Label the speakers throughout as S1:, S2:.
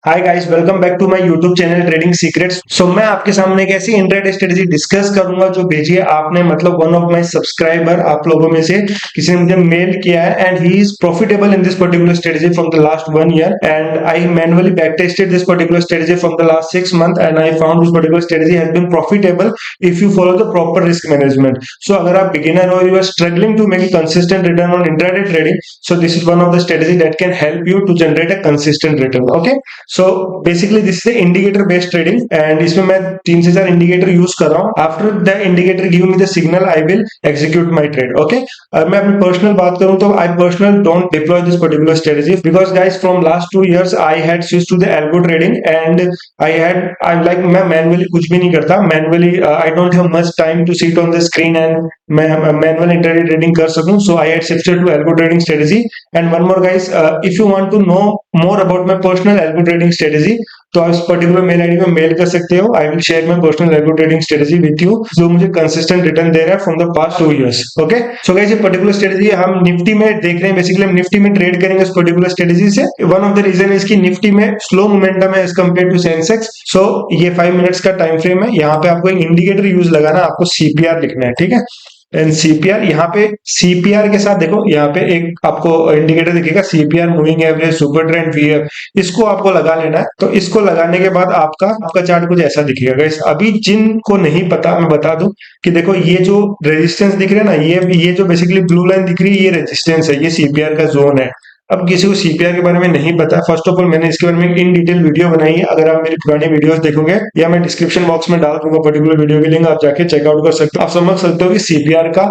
S1: Hi guys, welcome back to my YouTube channel trading secrets. मैं आपके सामने एक ऐसी इंट्राडे स्ट्रेटजी डिस्कस करूंगा जो भेजी है आपने, मतलब वन ऑफ माय सब्सक्राइबर, आप लोगों में से किसी ने मुझे मेल किया है and he is profitable in this particular strategy from the last 1 year and I manually back tested this particular strategy from the last 6 month and I found this particular strategy has been profitable if you follow the proper risk management. अगर आप beginner हो, you are struggling to make a consistent return on intraday trading, so this is one of the strategy that can help you to generate a consistent return. Okay, so basically this is indicator based trading and इसमें मैं 3 से 4 indicator use कर रहा हूँ। After the indicator give me the signal I will execute my trade. Okay, मैं अपनी personal बात करूं तो I personal don't deploy this particular strategy because guys from last 2 years I had switch to the algo trading and I like मैं manually कुछ भी नहीं करता। Manually I don't have much time to sit on the screen and मैं manual intraday trading कर सकूं, सो I had shifted to algo trading strategy. And one more guys, if you want to know more about my personal algo trading strategy तो आप इस particular mail ID में mail कर सकते हो। I will share my personal algo trading strategy with you जो मुझे consistent return दे रहा है from the past 2 years। Okay, so guys ये पर्टिकुलर स्ट्रेटजी हम निफ्टी में देख रहे हैं। बेसिकली हम निफ्टी में ट्रेड करेंगे इस पर्टिकुलर स्ट्रेटजी से। One of the reason is कि निफ्टी में स्लो मोमेंटम है as compare to Sensex. So ये 5 मिनट्स का टाइम फ्रेम है। यहाँ पे आपको एक इंडिकेटर यूज लगाना, आपको सीपीआर लिखना है, ठीक है। एंड सीपीआर, यहाँ पे सीपीआर के साथ देखो, यहाँ पे एक आपको इंडिकेटर दिखेगा CPR, moving average, super trend, VF, इसको आपको लगा लेना है। तो इसको लगाने के बाद आपका चार्ट कुछ ऐसा दिखेगा गाइस। अभी जिनको नहीं पता मैं बता दूं कि देखो ये जो रेजिस्टेंस दिख रहा है ना, ये जो बेसिकली ब्लू लाइन दिख रही है ये रेजिस्टेंस है, ये सीपीआर का जोन है। अब किसी को सीपीआर के बारे में नहीं पता, फर्स्ट ऑफ ऑल मैंने इसके बारे में इन डिटेल वीडियो बनाई है। अगर आप मेरी पुरानी वीडियोस देखोगे या मैं डिस्क्रिप्शन बॉक्स में डाल दूंगा पर्टिकुलर वीडियो की लिंक, आप जाके चेकआउट कर सकते हो। आप समझ सकते हो कि सीपीआर का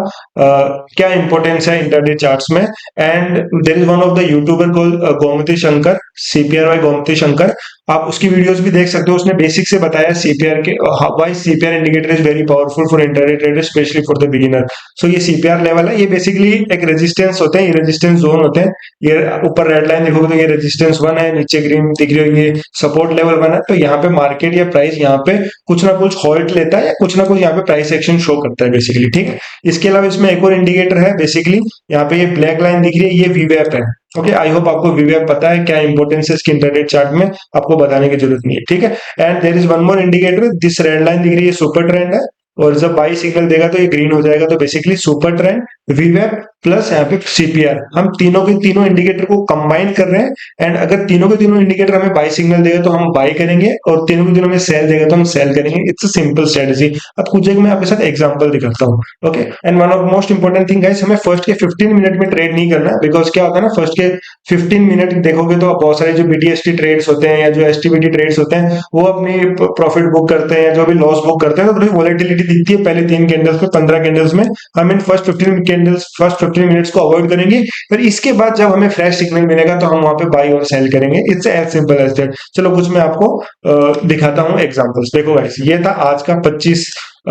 S1: क्या इंपॉर्टेंस है इंटरडे चार्ट्स में। And there is one of the YouTuber called Gomti Shankar, CPR by Gomti Shankar. आप उसकी वीडियोस भी देख सकते हो। उसने बेसिक से बताया सीपीआर के why CPR indicator is very powerful for intraday trader, specially for the beginner. So ये सीपीआर लेवल है, ये बेसिकली एक रेजिस्टेंस होते हैं, ये रेजिस्टेंस जोन होते हैं। ये ऊपर रेड लाइन देखोगे तो ये रेजिस्टेंस 1 है, नीचे ग्रीन दिख रही है, ये सपोर्ट लेवल 1 है। तो यहाँ पे मार्केट या प्राइस यहाँ पे कुछ ना कुछ हॉल्ट लेता है या कुछ ना कुछ यहाँ पे प्राइस एक्शन शो करता है बेसिकली, ठीक है। इसके अलावा इसमें एक और इंडिकेटर है, बेसिकली यहाँ पे ये ब्लैक लाइन दिख रही है, ये वीवैप है। ओके, आई होप आपको वीवैप पता है, क्या इंपॉर्टेंस है इसकी इंटरडे चार्ट में, आपको बताने की जरूरत नहीं है, ठीक है। And there is one more indicator, this red line दिख रही है, सुपर ट्रेंड है, और जब बाई सिग्नल देगा तो ये ग्रीन हो जाएगा। तो बेसिकली सुपर ट्रेंड, वीवैप प्लस यहाँ पे सीपीआर, हम तीनों के तीनों इंडिकेटर को कंबाइन कर रहे हैं। एंड अगर तीनों के तीनों इंडिकेटर हमें बाई सिग्नल देगा तो हम बाई करेंगे, और तीनों के तीनों में सेल देगा तो हम सेल करेंगे। It's a simple strategy. अब कुछ एक मैं आपके साथ एग्जांपल दिखाता हूँ। Okay, and one of most important thing guys, हमें फर्स्ट के 15 मिनट में ट्रेड नहीं करना है, बिकॉज क्या होता है ना, फर्स्ट के 15 मिनट देखोगे तो बहुत सारे जो बीटीएसटी ट्रेड्स होते हैं या जो एसटीबीटी ट्रेड्स होते हैं वो अपनी प्रॉफिट बुक करते हैं या जो भी लॉस बुक करते हैं, तो थोड़ी वॉलेटिलिटी दिखती है पहले 3 कैंडल्स में, 15 कैंडल्स में। हम इन फर्स्ट 15 मिनट्स को अवॉइड करेंगे, फिर इसके बाद जब हमें फ्रेश सिग्नल मिलेगा तो हम वहां पे बाई और सेल करेंगे। It's as simple as that. चलो कुछ मैं आपको दिखाता हूँ एग्जांपल्स। देखो गाइस, ये था आज का 25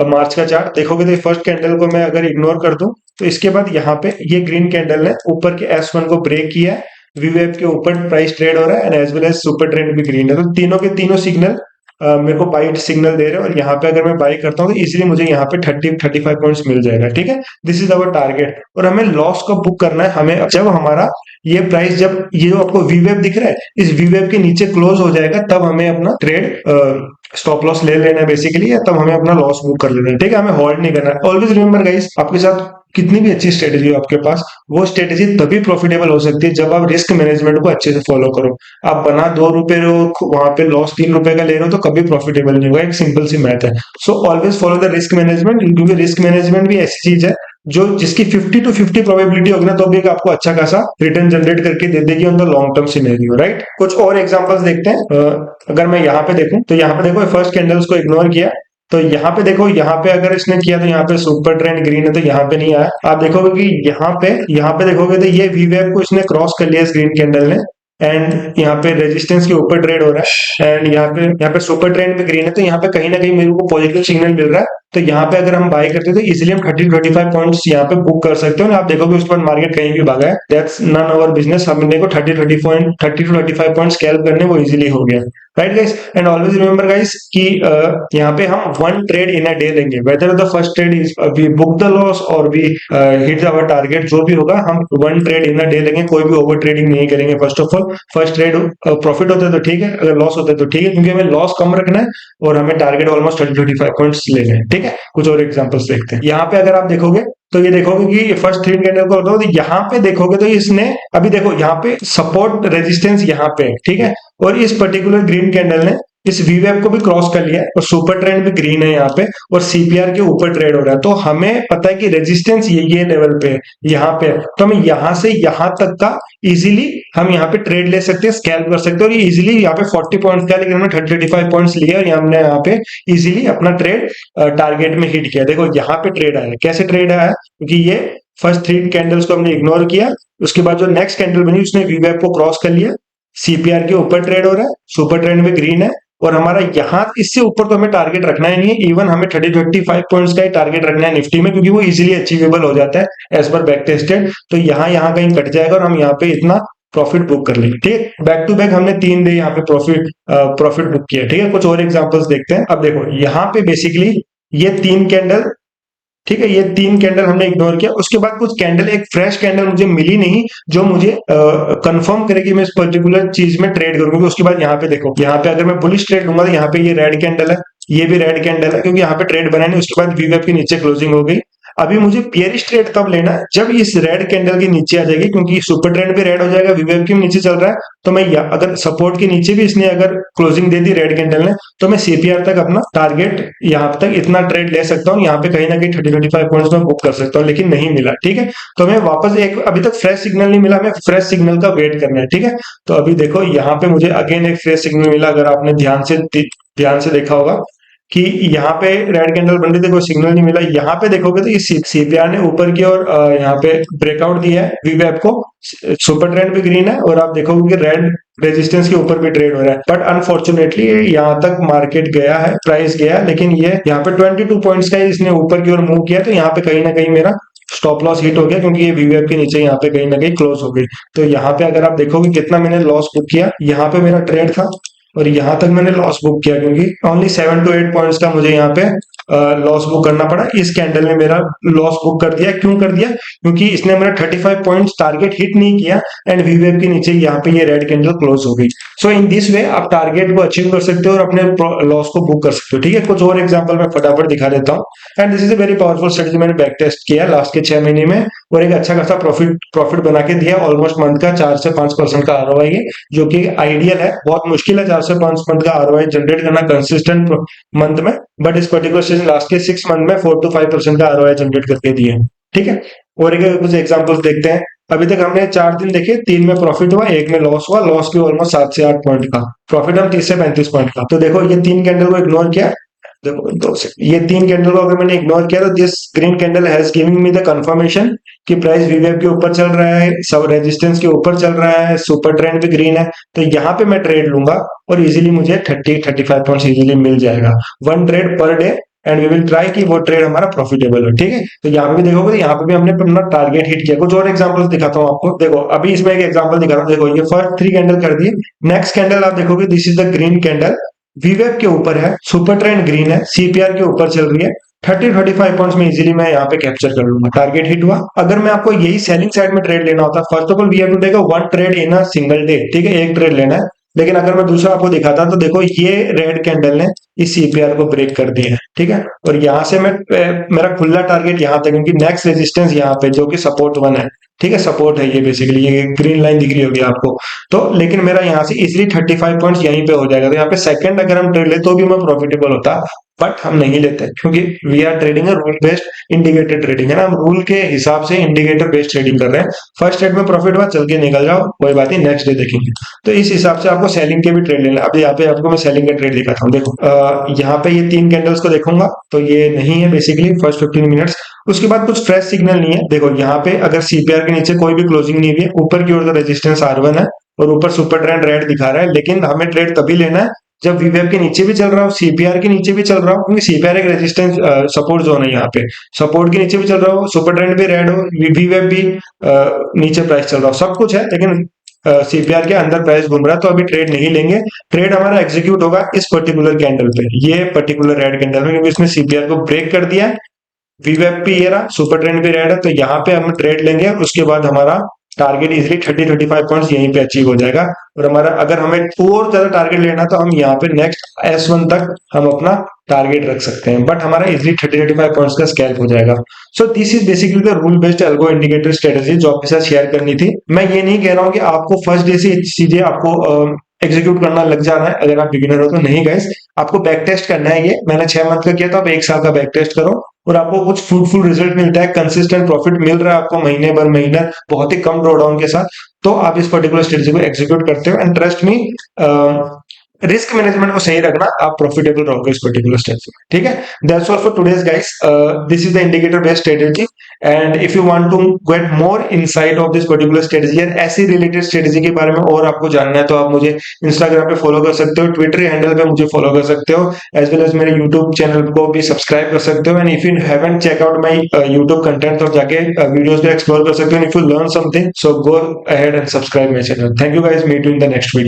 S1: मार्च का चार्ट। देखोगे तो फर्स्ट कैंडल को मैं अगर इग्नोर कर दूं तो इसके बाद यहाँ पे ये ग्रीन कैंडल है, ऊपर के S1 को ब्रेक किया है, वीवेप के ऊपर प्राइस ट्रेड हो रहा है and as well as super trend भी ग्रीन है। तो तीनों के तीनों सिग्नल मेरे को बाई सिग्नल दे रहे हैं, और यहाँ पे अगर मैं बाई करता हूँ तो इजीली मुझे यहाँ पे 35 पॉइंट्स मिल जाएगा, ठीक है। This is our target. और हमें लॉस कब बुक करना है, हमें जब हमारा ये प्राइस, जब ये जो आपको वीवेप दिख रहा है इस वीवेप के नीचे क्लोज हो जाएगा, तब हमें अपना ट्रेड स्टॉप लॉस ले लेना है बेसिकली, या तब हमें अपना लॉस बुक कर लेना है, ठीक है। हमें होल्ड नहीं करना है। ऑलवेज रिमेंबर गाइस, आपके साथ कितनी भी अच्छी स्ट्रेटेजी हो आपके पास, वो स्ट्रेटेजी तभी प्रॉफिटेबल हो सकती है जब आप रिस्क मैनेजमेंट को अच्छे से फॉलो करो। आप बना 2 रुपए वहां पे लॉस 3 रुपए का ले रहे हो तो कभी प्रॉफिटेबल नहीं होगा। एक सिंपल सी मैथ है। So always follow the risk management, क्योंकि रिस्क मैनेजमेंट भी ऐसी चीज है जो जिसकी 50 to 50 प्रोबेबिलिटी होगी ना, तो भी आपको अच्छा खासा रिटर्न जनरेट करके दे देगी on the long term scenario, right. कुछ और एग्जांपल्स देखते हैं। अगर मैं यहाँ पे देखूं तो यहाँ पे देखो फर्स्ट कैंडल्स को इग्नोर किया, तो यहाँ पे देखो, यहाँ पे अगर इसने किया तो यहाँ पे सुपर ट्रेंड ग्रीन है तो यहाँ पे नहीं आया। आप देखोगे कि यहाँ पे देखोगे तो ये वीवेप को इसने क्रॉस कर लिया इस ग्रीन कैंडल ने, एंड यहाँ पे रेजिस्टेंस के ऊपर ट्रेड हो रहा है, एंड यहाँ पे सुपर ट्रेंड भी ग्रीन है, तो यहाँ पे कहीं ना कहीं मेरे को पॉजिटिव सिग्नल मिल रहा है। तो यहाँ पे अगर हम बाय करते हैं तो इजीली हम 30-35 पॉइंट्स यहाँ पे बुक कर सकते हो। आप देखोगे उसके बाद मार्केट कहीं भी भागा है, दैट्स नन आवर बिजनेस। हमने को 30 to 35 पॉइंट स्कैल्प करने वो इजीली हो गया। Right guys. And always remember guys कि यहाँ पे हम one trade in a day लेंगे, whether the first trade is we book the loss और वी हिट आवर टारगेट, जो भी होगा हम one trade in a day लेंगे, कोई भी ओवर ट्रेडिंग नहीं करेंगे। First of all first trade profit होता है तो ठीक है, अगर लॉस होता है तो ठीक है, क्योंकि हमें लॉस कम रखना है और हमें टारगेट ऑलमोस्ट 30-35 पॉइंट्स लेने हैं। ठीक है, कुछ और एग्जांपल्स देखते हैं। यहाँ पे अगर आप देखोगे तो ये देखोगे कि फर्स्ट थ्री कैंडल को तो यहाँ पे देखोगे तो इसने अभी देखो यहाँ पे सपोर्ट रेजिस्टेंस यहाँ पे, ठीक है, और इस पर्टिकुलर ग्रीन कैंडल ने इस वीवेप को भी क्रॉस कर लिया है और सुपर ट्रेंड भी ग्रीन है यहाँ पे और सीपीआर के ऊपर ट्रेड हो रहा है। तो हमें पता है कि रेजिस्टेंस ये लेवल पे यहाँ पे, तो हम यहाँ से यहाँ तक का इजीली हम यहाँ पे ट्रेड ले सकते हैं, स्कैल्प कर सकते हैं। और ये इजीली यहाँ पे 40 पॉइंट्स का, लेकिन हमने 35 पॉइंट्स लिए और हमने यहाँ पे इजीली अपना ट्रेड टारगेट में हिट किया। देखो यहाँ पे ट्रेड आया, कैसे ट्रेड आया, क्योंकि ये फर्स्ट थ्री कैंडल्स को हमने इग्नोर किया, उसके बाद जो नेक्स्ट कैंडल बनी उसने वीवेप को क्रॉस कर लिया, सीपीआर के ऊपर ट्रेड हो रहा है, सुपर ट्रेंड में ग्रीन है और हमारा यहाँ इससे ऊपर तो हमें टारगेट रखना ही नहीं है, इवन हमें 30-35 पॉइंट्स का ही टारगेट रखना है निफ्टी में, क्योंकि वो इजीली अचीवेबल हो जाता है एज पर बैक टेस्टेड। तो यहाँ कहीं कट जाएगा और हम यहाँ पे इतना प्रॉफिट बुक कर लेंगे। ठीक है, बैक टू बैक हमने 3 डे यहाँ पे प्रॉफिट बुक किया। ठीक है, कुछ और एग्जांपल्स देखते हैं। अब देखो यहाँ पे बेसिकली ये 3 कैंडल, ठीक है, ये 3 कैंडल हमने इग्नोर किया, उसके बाद कुछ कैंडल, एक फ्रेश कैंडल मुझे मिली नहीं जो मुझे कंफर्म करे कि मैं इस पर्टिकुलर चीज में ट्रेड करूंगी। उसके बाद यहाँ पे देखो, यहाँ पे अगर मैं बुलिश ट्रेड लूंगा तो यहाँ पे ये रेड कैंडल है, ये भी रेड कैंडल है, क्योंकि यहाँ पे ट्रेड बना नहीं। उसके बाद वीवेप के नीचे क्लोजिंग हो गई। अभी मुझे बियरिश ट्रेड तब लेना है जब इस रेड कैंडल के नीचे आ जाएगी, क्योंकि सुपर ट्रेंड भी रेड हो जाएगा, वीवेप के नीचे चल रहा है, तो मैं अगर सपोर्ट के नीचे भी इसने अगर क्लोजिंग दे दी रेड कैंडल ने, तो मैं सीपीआर तक अपना टारगेट यहाँ तक इतना ट्रेड ले सकता हूँ, यहाँ पे कहीं ना कहीं 30-35 पॉइंट्स में बुक कर सकता हूँ, लेकिन नहीं मिला। ठीक है, तो मैं वापस एक, अभी तक फ्रेश सिग्नल नहीं मिला, हमें फ्रेश सिग्नल का वेट करना है। ठीक है, तो अभी देखो यहाँ पे मुझे अगेन एक फ्रेश सिग्नल मिला, अगर आपने ध्यान से देखा होगा कि यहाँ पे रेड कैंडल बन रही थी, कोई सिग्नल नहीं मिला। यहाँ पे देखोगे तो इस सीपीआर ने ऊपर की ओर यहाँ पे ब्रेकआउट दिया है वीवेप को, सुपर ट्रेंड भी ग्रीन है और आप देखोगे कि रेड रेजिस्टेंस के ऊपर भी ट्रेड हो रहा है। बट अनफॉर्चुनेटली यहाँ तक मार्केट गया है, प्राइस गया, लेकिन ये यहाँ पे 22 पॉइंट्स का इसने ऊपर की ओर मूव किया, तो यहाँ पे कहीं ना कहीं मेरा स्टॉप लॉस हिट हो गया, क्योंकि ये वीवेप के नीचे यहाँ पे कहीं ना कहीं क्लोज हो गई। तो यहाँ पे अगर आप देखोगे कितना मैंने लॉस बुक किया, यहाँ पे मेरा ट्रेड था और यहाँ तक मैंने लॉस बुक किया, क्योंकि ओनली 7 to 8 पॉइंट्स का मुझे यहाँ पे लॉस बुक करना पड़ा। इस कैंडल ने मेरा लॉस बुक कर दिया। क्यों कर दिया? क्योंकि इसने मेरा 35 पॉइंट्स टारगेट हिट नहीं किया एंड वीवेप के नीचे यहाँ पे ये रेड कैंडल क्लोज हो गई। सो इन दिस वे आप टारगेट को अचीव कर सकते हो और अपने लॉस को बुक कर सकते हो। ठीक है, कुछ और एग्जांपल मैं फटाफट दिखा देता हूँ। And this is a very powerful strategy, मैंने बैक टेस्ट किया लास्ट के 6 महीने में और एक अच्छा खासा प्रॉफिट बना के दिया, ऑलमोस्ट मंथ का 4 से 5% का आरओआई है, जो कि आइडियल है। बहुत मुश्किल है 4 से 5 मंथ का आरओआई जनरेट करना कंसिस्टेंट मंथ में, बट इस पर्टिकुलर सीजन लास्ट के 6 मंथ में 4 to 5% का आरओआई जनरेट करके दिए हैं। ठीक है, और एक कुछ एग्जांपल्स देखते हैं। अभी तक हमने 4 दिन देखे, 3 में प्रॉफिट हुआ, 1 में लॉस हुआ, लॉस भी ऑलमोस्ट 7 से 8 पॉइंट का, प्रॉफिट हम 30 से 35 पॉइंट का। तो देखो ये 3 कैंडल को इग्नोर किया, देखो ये 3 कैंडल को अगर मैंने इग्नोर किया तो this green candle has given me the confirmation कि प्राइस वीवेप के ऊपर चल रहा है, सब रेजिस्टेंस के ऊपर चल रहा है, सुपर ट्रेंड भी ग्रीन है, तो यहाँ पे मैं ट्रेड लूंगा और इजीली मुझे 30-35 पॉइंट्स इजीली मिल जाएगा, 1 trade per day, and we will try कि वो ट्रेड हमारा प्रॉफिटेबल हो। ठीक है, तो यहाँ पे भी देखोगे तो यहाँ पे भी हमने अपना टारगेट हिट किया। कुछ और एग्जांपल्स दिखाता हूँ आपको। देखो अभी इसमें एक एग्जांपल दिखा रहा हूँ। देखो ये फर्स्ट 3 कैंडल कर दिए, नेक्स्ट कैंडल आप देखोगे this is the green candle, वीवेप के ऊपर है, सुपर ट्रेंड ग्रीन है, सीपीआर के ऊपर चल रही है, 30-35 पॉइंट्स में इजीली मैं यहाँ पे कैप्चर कर लूंगा, टारगेट हिट हुआ। अगर मैं आपको यही सेलिंग साइड में ट्रेड लेना होता, first of all we have to take a 1 trade in a single day. ठीक है, एक ट्रेड लेना है, लेकिन अगर मैं दूसरा आपको दिखाता तो देखो ये रेड कैंडल ने इस सीपीआर को ब्रेक कर दिया है। ठीक है, और यहाँ से मैं मेरा खुला टारगेट यहाँ तक, क्योंकि नेक्स्ट रेजिस्टेंस यहाँ पे जो कि सपोर्ट 1 है। ठीक है, सपोर्ट है ये बेसिकली, ये ग्रीन लाइन दिख रही होगी आपको, तो लेकिन मेरा यहाँ से इजिली 35 पॉइंट्स यहीं पे हो जाएगा। तो यहाँ पे सेकंड अगर हम ट्रेड ले तो भी मैं प्रॉफिटेबल होता, बट हम नहीं लेते, क्योंकि we are trading rule based indicator trading है ना, हम रूल के हिसाब से इंडिकेटर बेस्ड ट्रेडिंग कर रहे हैं। फर्स्ट ट्रेड में प्रॉफिट हुआ, चल के निकल जाओ, कोई बात नहीं, नेक्स्ट डे देखेंगे। तो इस हिसाब से आपको सेलिंग के भी ट्रेड लेना। अब यहाँ पे आपको मैं सेलिंग का ट्रेड दिखाता हूँ। देखो यहाँ पे ये 3 कैंडल्स को देखूंगा तो ये नहीं है बेसिकली फर्स्ट 15 मिनट्स, उसके बाद कुछ फ्रेश सिग्नल नहीं है। देखो यहाँ पे अगर सीपीआर के नीचे कोई भी क्लोजिंग नहीं हुई है, ऊपर की ओर तो रेजिस्टेंस R1 है और ऊपर सुपर ट्रेंड रेड दिखा रहा है, लेकिन हमें ट्रेड तभी लेना है जब वीवेप के नीचे भी चल रहा हो, सीपीआर के नीचे भी चल रहा हो, क्योंकि सीपीआर एक रेजिस्टेंस सपोर्ट जोन है, यहाँ पे सपोर्ट के नीचे भी चल रहा हो, सुपर ट्रेंड भी रेड हो, वीवेप भी नीचे प्राइस चल रहा हो, सब कुछ है, लेकिन सीपीआर के अंदर प्राइस घूम रहा है, तो अभी ट्रेड नहीं लेंगे। ट्रेड हमारा एग्जीक्यूट होगा इस पर्टिकुलर कैंडल पे, ये पर्टिकुलर रेड कैंडल में, क्योंकि इसने सीपीआर को ब्रेक कर दिया है। वीवेप पे ये रहा, सुपर ट्रेंड भी रेड है, तो यहाँ पे हम ट्रेड लेंगे। उसके बाद हमारा टारगेट इजिली 30-35 पॉइंट्स यहीं पे अचीव हो जाएगा। और हमारा अगर हमें और ज्यादा टारगेट लेना तो हम यहाँ पे नेक्स्ट S1 तक हम अपना टारगेट रख सकते हैं, बट हमारा इजिली 30-35 पॉइंट्स का स्कैल्प हो जाएगा। So this is basically the rule based algo indicator strategy जो आपके साथ शेयर करनी थी। मैं ये नहीं कह रहा हूँ कि आपको फर्स्ट डे से चीजें आपको एग्जीक्यूट करना लग जाना है, अगर आप बिगिनर हो तो। नहीं गाइस, आपको बैक टेस्ट करना है। ये मैंने 6 मंथ का किया था, आप 1 साल का बैक टेस्ट करो और आपको कुछ फ्रूटफुल रिजल्ट मिलता है, कंसिस्टेंट प्रॉफिट मिल रहा है आपको महीने भर महीना, बहुत ही कम ड्रॉडाउन के साथ, तो आप इस पर्टिकुलर स्ट्रेटेजी को एग्जीक्यूट करते हो। And trust me, risk management को सही रखना, आप प्रॉफिटेबल रहोगे इस पर्टिकुलर स्टेज में। ठीक है, that's all for today's guys. This is the indicator based strategy, and if you want to get more insight of this particular strategy, ऐसी रिलेटेड स्ट्रेटेजी के बारे में और आपको जानना है, तो आप मुझे इंस्टाग्राम पे फॉलो कर सकते हो, ट्विटर हैंडल पे मुझे फॉलो कर सकते हो, एज वेल एज मेरे यूट्यूब चैनल को भी सब्सक्राइब कर सकते हो। And if you haven't check out my YouTube content, तो जाके वीडियोस को एक्सप्लोर कर सकते हो। If you learn something, so go ahead and subscribe my channel. Thank you guys, meet you in the next video.